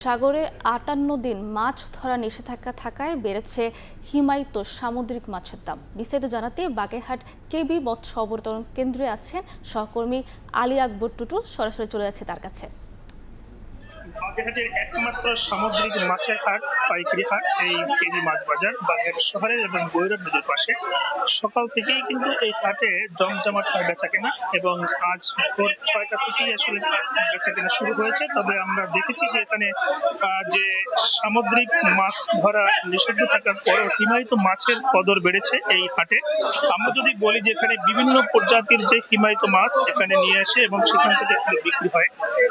সাগরে ৫৮ দিন মাছ ধরা নিষেধাজ্ঞা থাকায় বেড়েছে হিমায়িত সামুদ্রিক মাছের দাম। বিস্তারিত জানাতে বাগেরহাট কেবি মৎস্য অবতরণ কেন্দ্রে আছেন সহকর্মী আলী আকবর টুটু। সরাসরি চলে যাচ্ছে তার কাছে। বাগেরহাটের একমাত্র সামুদ্রিক মাছের হাট, পাইকারি হাট এই কেবি মাছ বাজার বাগেরহাট শহরের এবং ভৈরব নদীর পাশে। সকাল থেকেই কিন্তু এই হাটে জমজমাট বেচা কেনা এবং আজ ভোর ৬টা থেকেই আসলে বেচা কেনা শুরু হয়েছে। তবে আমরা দেখেছি যে এখানে যে সামুদ্রিক মাছ ধরা নিষিদ্ধ থাকার পরেও হিমায়িত মাছের কদর বেড়েছে এই হাটে। আমরা যদি বলি যে এখানে বিভিন্ন প্রজাতির যে হিমায়িত মাছ এখানে নিয়ে আসে এবং সেখান থেকে বিক্রি হয়।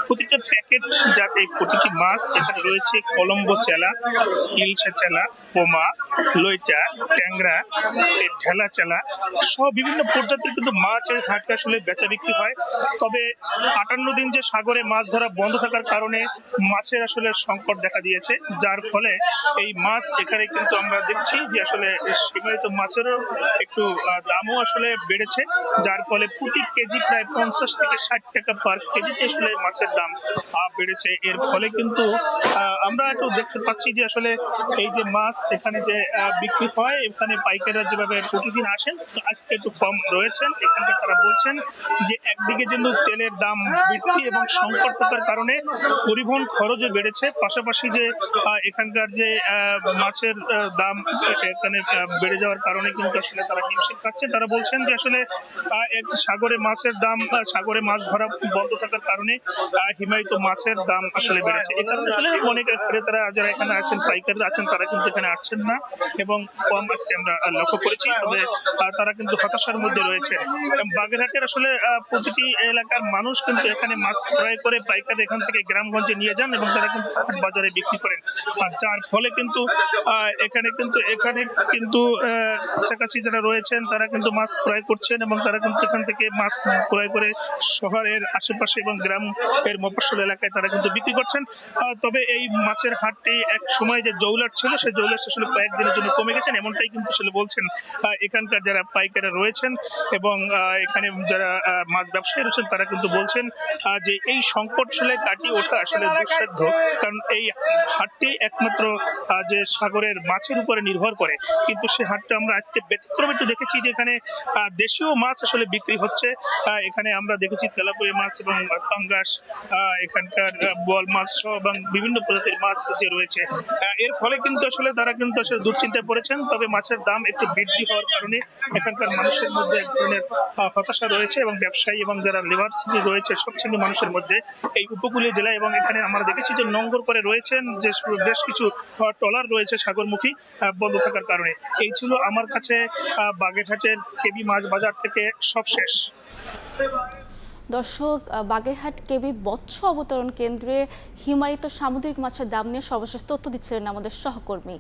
প্রতিটা প্যাকেট যাতে প্রতিটি মাছ এখানে রয়েছে কলম্বো চেলা, ইলশা চেলা, পোমা, লইটা, ট্যাংরা, ঢেলা চেলা সহ বিভিন্ন প্রজাতির কিন্তু মাছ এই হাটে আসলে বেচা বিক্রি হয়। তবে ৫৮ দিন যে সাগরে মাছ ধরা বন্ধ থাকার কারণে মাছের আসলে সংকট দেখা দিয়েছে, যার ফলে এই মাছ এখানে কিন্তু আমরা দেখছি যে আসলে সীমায়িত মাছেরও একটু দামও আসলে বেড়েছে, যার ফলে প্রতি কেজি প্রায় ৫০ থেকে ৬০ টাকা পার কেজিতে আসলে মাছের দাম বেড়েছে। এর ফলে কিন্তু আমরা একটু দেখতে পাচ্ছি যে আসলে এই যে মাছ এখানে যে বিক্রি হয়, এখানে পাইকাররা যেভাবে প্রতিদিন আসেন আজকে একটু কম রয়েছেন। এখানকার তারা বলছেন যে একদিকে যেহেতু তেলের দাম বৃদ্ধি এবং সংকট থাকার কারণে পরিবহন খরচও বেড়েছে, পাশাপাশি যে এখানকার যে মাছের দাম এখানে বেড়ে যাওয়ার কারণে কিন্তু আসলে তারা হিমশিম খাচ্ছে। তারা বলছেন যে আসলে সাগরে মাছের দাম, সাগরে মাছ ধরা বন্ধ থাকার কারণে হিমায়িত মাছের দাম আসলে বেড়েছে। এই কারণে আসলে অনেক ক্রেতারা যারা এখানে আছেন, পাইকাররা আছেন, তারা কিন্তু এখানে আসছেন না এবং কম আজকে আমরা লক্ষ্য করেছি। তবে তারা কিন্তু হতাশার মধ্যে রয়েছে। বাগেরহাটের আসলে প্রতিটি এলাকার মানুষ কিন্তু এখানে মাছ ক্রয় করে পাইকার এখান থেকে গ্রামগঞ্জে নিয়ে যান এবং তারা কিন্তু বাজারে বিক্রি করেন, যার ফলে কিন্তু এখানে কিন্তু কাছাকাছি যারা রয়েছেন তারা কিন্তু মাছ ক্রয় করছেন এবং তারা কিন্তু এখান থেকে মাছ ক্রয় করে শহরের আশেপাশে এবং গ্রাম এর মফস্বল এলাকায় তারা কিন্তু বিক্রি করছেন। তবে এই মাছের হাটটি এক সময় যে জৌলাট ছিল, সেই জৌলাট আসলে কয়েকদিনের জন্য কমে গেছেন, এমনটাই কিন্তু আসলে বলছেন এখানকার যারা পাইকাররা রয়েছেন এবং এখানে যারা মাছ ব্যবসায়ী রয়েছেন তারা কিন্তু বলছেন যে এই সংকট আসলে কাটিয়ে ওঠা আসলে দুঃসাধ্য, কারণ এই হাটটি একমাত্র যে সাগরের মাছের উপরে নির্ভর করে। কিন্তু সে হাটটা আমরা আজকে ব্যতিক্রম একটু দেখেছি যে এখানে দেশীয় মাছ আসলে বিক্রি হচ্ছে। এখানে আমরা দেখেছি তেলাপিয়া মাছ এবং পাঙ্গাস, এখানকার বোয়াল মাছ সহ এবং বিভিন্ন প্রজাতির মাছ যে রয়েছে। এর ফলে কিন্তু আসলে তারা কিন্তু আসলে দুশ্চিন্তায় পড়েছেন। তবে মাছের দাম একটু বৃদ্ধি হওয়ার কারণে এখানকার মানুষের মধ্যে এক ধরনের হতাশা রয়েছে এবং ব্যবসায়ী এবং যারা লেবার শ্রেণী রয়েছে সব শ্রেণীর মানুষের মধ্যে এই উপকূলীয় জেলায়। এবং এখানে আমরা দেখেছি যে নোঙ্গর করে রয়েছেন যে বেশ কিছু ট্রলার রয়েছে সাগরমুখী বন্ধ থাকার কারণে। এই ছিল আমার কাছে বাগেরহাটের কেবি মাছ বাজার থেকে সব শেষ। দর্শক, বাগেরহাট কেবি মৎস্য অবতরণ কেন্দ্রে হিমায়িত সামুদ্রিক মাছের দাম নিয়ে সর্বশেষ তথ্য দিচ্ছিলেন আমাদের সহকর্মী।